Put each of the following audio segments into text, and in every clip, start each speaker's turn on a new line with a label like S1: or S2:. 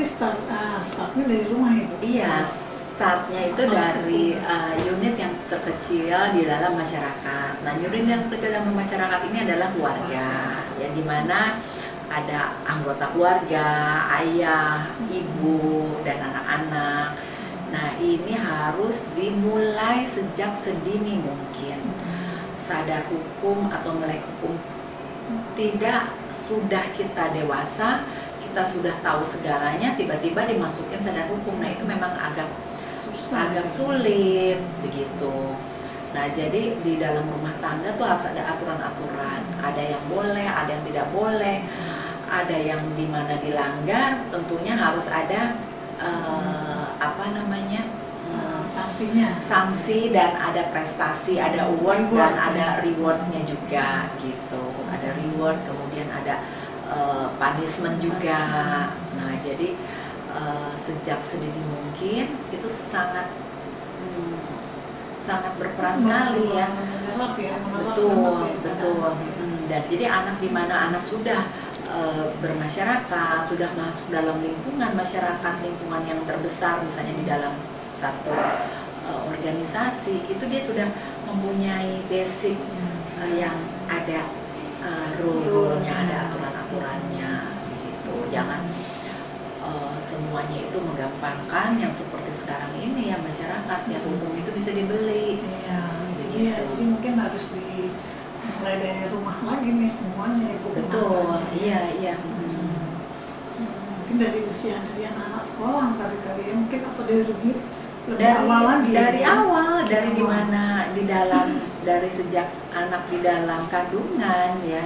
S1: startnya dari rumah ya, Bu?
S2: Iya, startnya itu dari unit yang terkecil di dalam masyarakat. Nah, unit yang terkecil dalam masyarakat ini adalah keluarga, ya, di mana ada anggota keluarga, ayah, ibu, dan anak-anak. Nah, ini harus dimulai sejak sedini mungkin. Sadar hukum atau melek hukum, tidak sudah kita dewasa, kita sudah tahu segalanya, tiba-tiba dimasukin sadar hukum. Nah, itu memang agak sulit begitu. Nah, jadi di dalam rumah tangga tuh harus ada aturan-aturan. Ada yang boleh, ada yang tidak boleh, ada yang dimana dilanggar. Tentunya harus ada sanksi, dan ada prestasi, ada award dan ada rewardnya juga gitu. Ada reward, kemudian ada punishment juga. Nah, jadi sejak sedini mungkin itu sangat berperan sekali ya. Betul. Dan jadi anak di mana anak sudah bermasyarakat, sudah masuk dalam lingkungan masyarakat, lingkungan yang terbesar, misalnya di dalam satu organisasi, itu dia sudah mempunyai basic yang ada rule-nya, ada aturan-aturannya gitu. Jangan semuanya itu menggampangkan yang seperti sekarang ini ya, masyarakat ya, hukum itu bisa dibeli.
S1: Iya, jadi mungkin harus mulai dari rumah lagi nih semuanya ya, Bu.
S2: Betul, iya.
S1: Mungkin dari usia dari anak sekolah kali ya, mungkin apa
S2: dari dimana dari sejak anak di dalam kandungan ya,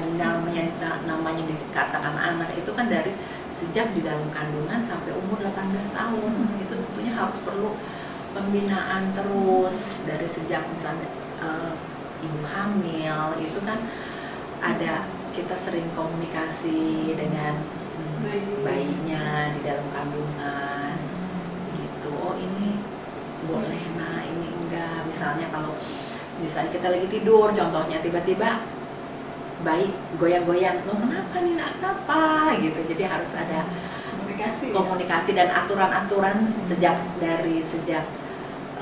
S2: namanya dikatakan anak itu kan dari sejak di dalam kandungan sampai umur 18 tahun. Itu tentunya harus perlu pembinaan terus dari sejak misalnya ibu hamil, itu kan ada, kita sering komunikasi dengan bayinya di dalam kandungan gitu. Oh, ini boleh, nah ini enggak. Misalnya kalau kita lagi tidur contohnya, tiba-tiba bayi goyang-goyang, lo kenapa nih, nak, kenapa gitu. Jadi harus ada komunikasi dan aturan-aturan sejak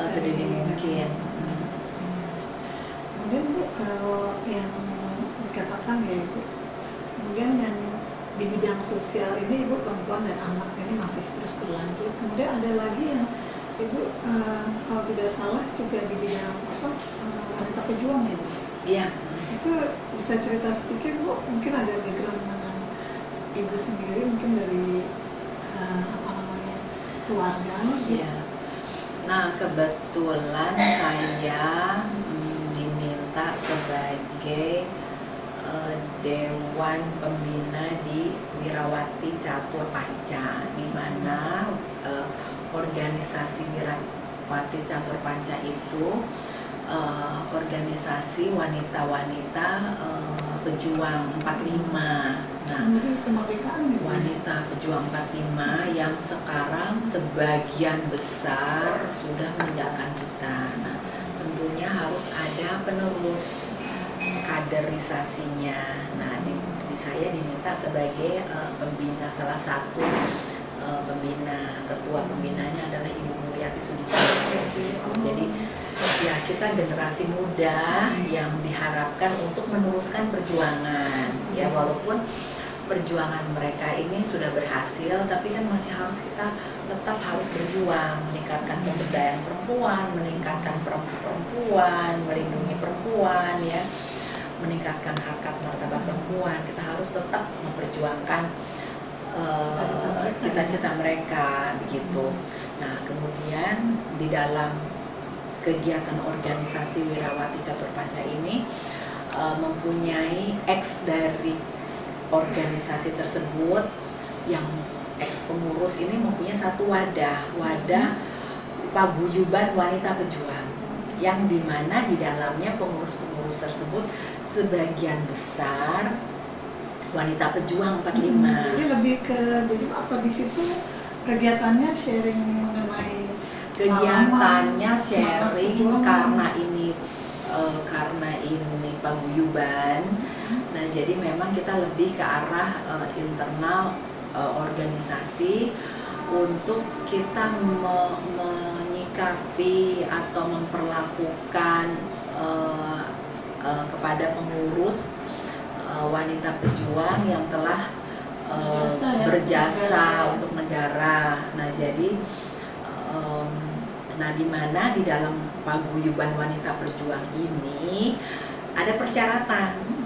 S2: sedini mungkin.
S1: Kemudian, Bu, kalau yang dikatakan ya, Ibu, kemudian yang di bidang sosial ini, Ibu, perempuan dan anak ini masih terus berlanjut. Kemudian ada lagi yang Ibu kalau tidak salah juga di bidang wanita pejuang ya, Bu?
S2: Iya.
S1: Itu bisa cerita sedikit, Bu? Mungkin ada background dengan Ibu sendiri, mungkin dari keluarga.
S2: Iya. Nah, kebetulan saya diminta sebagai Dewan Pembina di Wirawati Catur Panca, di mana organisasi Wirawati Catur Panca itu organisasi wanita-wanita pejuang 45. Nah, wanita pejuang 45 yang sekarang sebagian besar sudah meninggalkan kita. Nah, tentunya harus ada penerus kaderisasinya. Nah, saya diminta sebagai pembina, salah satu pembina. Ketua pembinanya adalah Ibu Mulyati Sudipto. Jadi ya, kita generasi muda yang diharapkan untuk meneruskan perjuangan. Ya, walaupun perjuangan mereka ini sudah berhasil, tapi kan masih kita tetap harus berjuang, meningkatkan pemberdayaan perempuan, meningkatkan perempuan, melindungi perempuan ya, meningkatkan harkat martabat perempuan. Kita harus tetap memperjuangkan cita-cita mereka begitu. Nah, kemudian di dalam kegiatan organisasi Wirawati Catur Panca ini mempunyai ex dari organisasi tersebut, yang ex pengurus ini mempunyai satu wadah paguyuban wanita pejuang, yang dimana di dalamnya pengurus-pengurus tersebut sebagian besar wanita pejuang 45.
S1: Jadi lebih ke, jadi apa di situ kegiatannya sharing mengenai
S2: kegiatannya sharing karena ini paguyuban. Nah, jadi memang kita lebih ke arah internal organisasi untuk kita menyikapi atau memperlakukan kepada pengurus wanita pejuang yang telah berjasa untuk negara. Nah, jadi di mana di dalam paguyuban wanita pejuang ini ada persyaratan.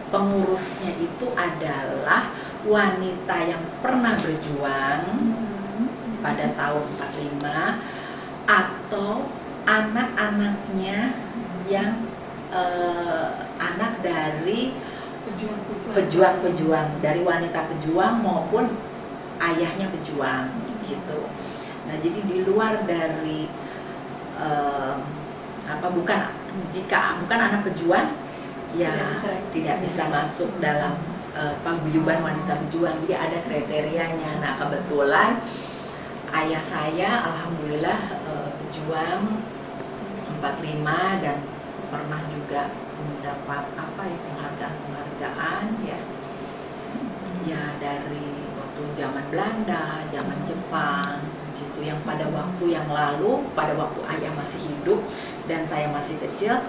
S2: Pengurusnya itu adalah wanita yang pernah berjuang pada tahun 45 atau anak-anaknya yang anak dari pejuang-pejuang, dari wanita pejuang maupun ayahnya pejuang gitu. Nah, jadi di luar dari jika bukan anak pejuang ya tidak bisa masuk dalam paguyuban wanita pejuang. Jadi ada kriterianya. Nah, kebetulan ayah saya alhamdulillah pejuang 45 dan pernah juga mendapat penghargaan ya dari waktu zaman Belanda, zaman Jepang gitu, yang pada waktu yang lalu, pada waktu ayah masih hidup dan saya masih kecil,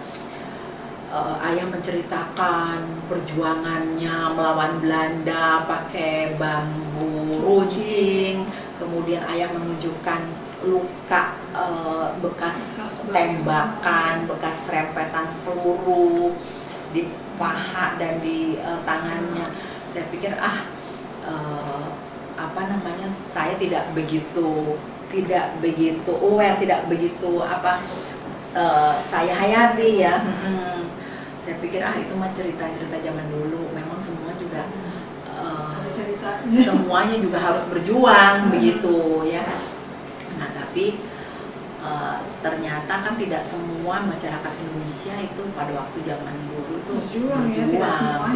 S2: ayah menceritakan perjuangannya melawan Belanda pakai bambu runcing. Kemudian ayah menunjukkan luka bekas tembakan, bekas serempetan peluru di paha dan di tangannya. Saya pikir saya tidak begitu aware, tidak begitu saya hayati ya. Saya pikir itu mah cerita-cerita zaman dulu. Memang semua juga
S1: ada ceritanya.
S2: Semuanya juga harus berjuang begitu ya. Nah, tapi ternyata kan tidak semua masyarakat Indonesia itu pada waktu zaman dulu itu
S1: berjuang.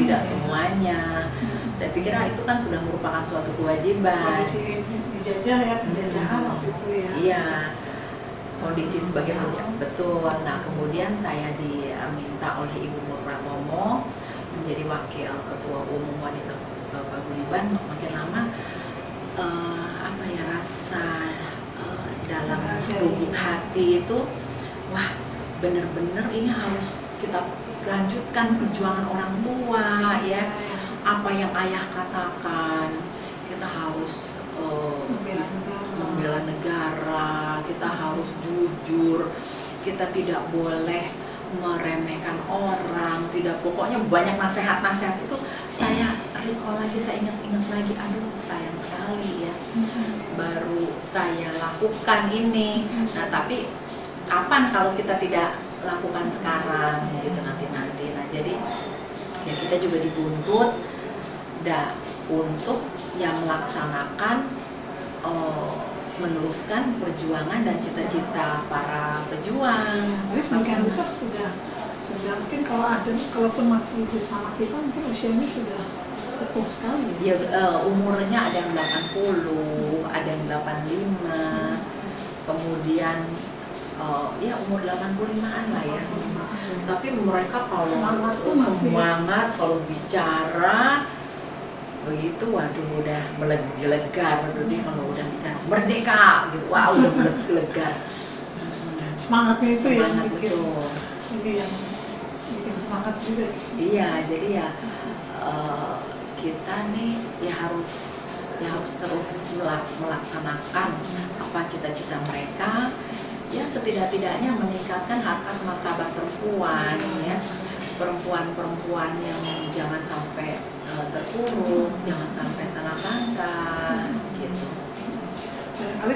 S2: Tidak semuanya. Saya pikir itu kan sudah merupakan suatu kewajiban.
S1: Kondisi dijajah ya, penjajahan waktu itu ya. Iya,
S2: kondisi sebagai penjajah, betul. Nah, kemudian saya diminta oleh Ibu Nur Pratomo menjadi wakil ketua umum wanita paguyuban. Makin lama rasa dalam lubuk hati itu, wah, benar-benar ini harus kita lanjutkan perjuangan orang tua ya. Apa yang ayah katakan, kita harus membela negara, kita harus jujur, kita tidak boleh meremehkan orang, pokoknya banyak nasihat-nasihat itu saya recall lagi, saya ingat lagi, aduh sayang sekali ya, baru saya lakukan ini. Nah, tapi kapan kalau kita tidak lakukan sekarang gitu nanti. Nah, jadi ya kita juga dituntut untuk yang melaksanakan meneruskan perjuangan dan cita-cita para pejuang.
S1: Tapi sebagian besar sudah mungkin kalaupun masih bersama kita mungkin usianya sudah sepuh sekali
S2: ya. Umurnya ada yang 80, ada yang 85, kemudian umur 85-an lah ya. Tapi mereka kalau semangat kalau bicara begitu, waduh, udah meleggar. Jadi kalau udah bicara merdeka gitu, wah, udah meleggar.
S1: Semangatnya itu ya,
S2: betul.
S1: Ini yang bikin semangat juga.
S2: Iya, jadi ya kita nih ya harus terus melaksanakan apa cita-cita mereka. Ya, setidak-tidaknya meningkatkan harkat martabat perempuan ya. Perempuan yang jangan sampai terpuruk, jangan sampai salah langkah gitu.
S1: Barangkali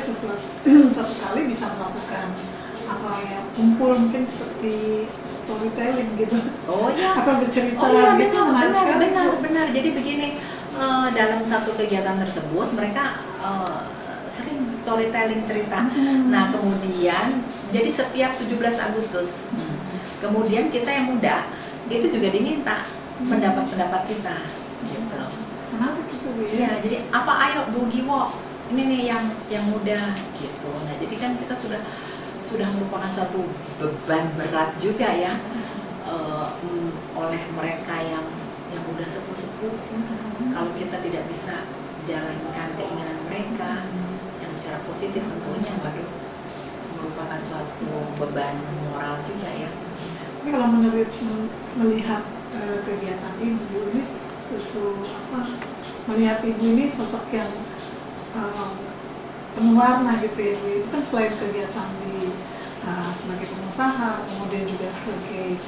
S1: suatu kali bisa melakukan kumpul mungkin seperti storytelling gitu.
S2: Oh ya.
S1: Bercerita
S2: gitu. Benar. Jadi begini, dalam satu kegiatan tersebut mereka sering storytelling cerita. Nah, kemudian jadi setiap 17 Agustus kemudian kita yang muda itu juga diminta pendapat kita gitu.
S1: Kenapa gitu ya?
S2: Iya, jadi ayo Bu Giwo, ini nih yang muda gitu. Nah, jadi kan kita sudah merupakan suatu beban berat juga ya oleh mereka yang udah sepuh-sepuh. Kalau kita tidak bisa menjalankan keinginan mereka yang secara positif tentunya baru merupakan suatu beban moral juga ya.
S1: Tapi kalau melihat kegiatan ibu ini melihat ibu ini sosok yang penuh warna gitu ya Bu. Itu kan selain kegiatan sebagai pengusaha, kemudian juga sebagai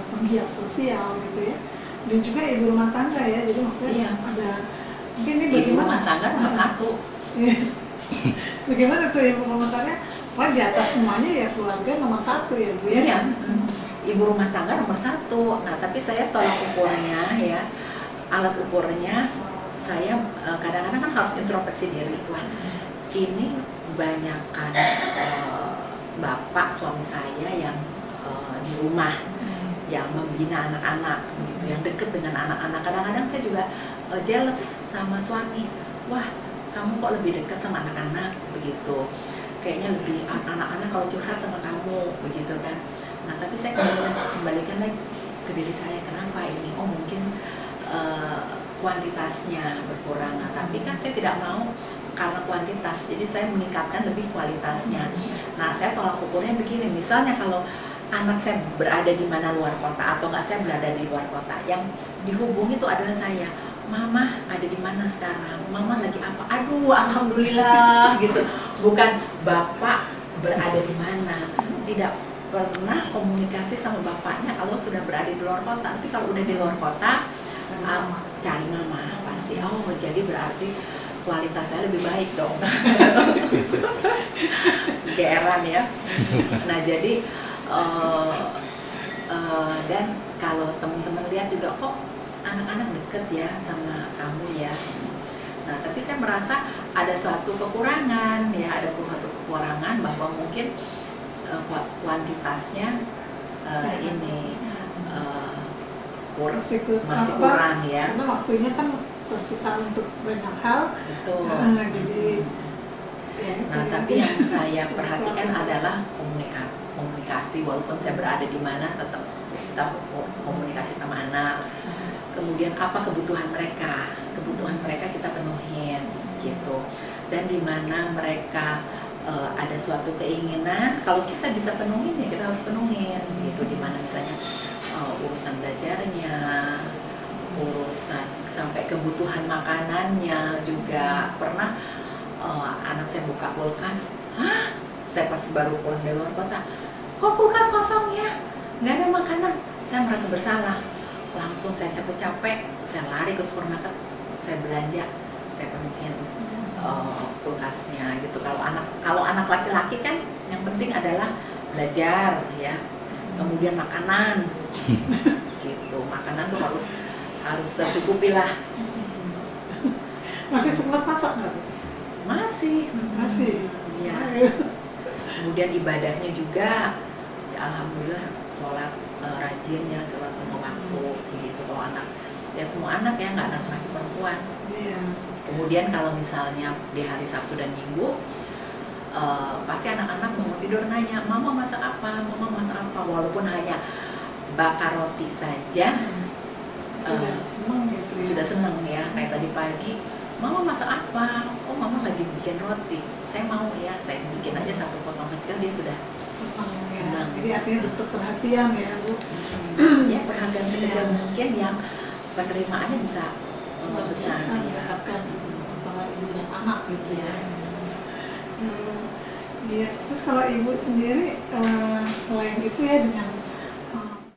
S1: penggiat sosial gitu ya, dan juga ibu rumah tangga ya. Jadi maksudnya ada mungkin ini
S2: Ibu
S1: bagaimana?
S2: rumah tangga nomor satu.
S1: Bagaimana tuh ibu rumah tangga? Wah, di atas semuanya ya keluarga nomor satu ya Bu ya.
S2: Iya. Ibu rumah tangga nomor satu. Nah tapi saya tolak ukurnya ya, alat ukurnya saya kadang-kadang kan harus introspeksi diri. Wah, ini banyakkan bapak suami saya yang di rumah yang membina anak-anak begitu, yang dekat dengan anak-anak. Kadang-kadang saya juga jealous sama suami. Wah, kamu kok lebih dekat sama anak-anak begitu. Kayaknya lebih anak-anak kalau curhat sama kamu begitu kan. Nah, tapi saya kembalikan lagi ke diri saya, kenapa ini? Oh, mungkin kuantitasnya berkurang. Nah, tapi kan saya tidak mau karena kuantitas, jadi saya meningkatkan lebih kualitasnya. Nah, saya tolak ukurnya begini, misalnya kalau anak saya berada di mana luar kota atau nggak saya berada di luar kota, yang dihubungi itu adalah saya. Mama ada di mana sekarang? Mama lagi apa? Aduh, alhamdulillah gitu. Bukan bapak berada di mana. Tidak pernah komunikasi sama bapaknya kalau sudah berada di luar kota. Tapi kalau udah di luar kota, cari mama pasti. Oh, jadi berarti kualitas saya lebih baik dong. Geeran ya. Nah, jadi dan kalau teman-teman lihat juga kok anak-anak deket ya sama kamu ya. Nah, tapi saya merasa ada suatu kekurangan ya, ada suatu kekurangan bahwa mungkin kuantitasnya ini masih kurang ya.
S1: Karena waktunya kan tersita untuk banyak hal.
S2: Betul.
S1: Jadi
S2: nah, tapi yang saya perhatikan adalah komunikasi. Walaupun saya berada di mana, tetap kita komunikasi sama anak. Kemudian apa kebutuhan mereka kita penuhin gitu. Dan di mana mereka ada suatu keinginan, kalau kita bisa penuhin ya kita harus penuhin gitu. Di mana misalnya urusan belajarnya, urusan sampai kebutuhan makanannya juga. Pernah anak saya buka kulkas, saya pas baru pulang dari luar kota, kok kulkas kosong ya, nggak ada makanan. Saya merasa bersalah, langsung saya capek-capek, saya lari ke supermarket, saya belanja, saya penuhin kulkasnya gitu. Kalau anak laki-laki kan yang penting adalah belajar ya, kemudian makanan gitu. Makanan tuh harus tercukupi lah.
S1: Masih sempat masak nggak?
S2: Masih. Ya. Kemudian ibadahnya juga, ya, alhamdulillah sholat rajin ya, sholat lima waktu begitu. Kalau anak, ya semua anak ya, nggak anak laki perempuan.
S1: Iya.
S2: Kemudian kalau misalnya di hari Sabtu dan Minggu, pasti anak-anak bangun tidur nanya, Mama masak apa? Mama masak apa? Walaupun hanya bakar roti saja, sudah senang ya. Kayak tadi pagi, Mama masak apa? Oh, Mama lagi bikin roti. Saya mau ya, saya bikin aja satu potong kecil, dia sudah senang.
S1: Jadi artinya bentuk perhatian ya Bu.
S2: Ya, perhatian sekecil mungkin yang penerimaannya bisa besar ya.
S1: Antara ibu dan anak gitu
S2: ya.
S1: Iya. Terus kalau ibu sendiri selain itu ya dengan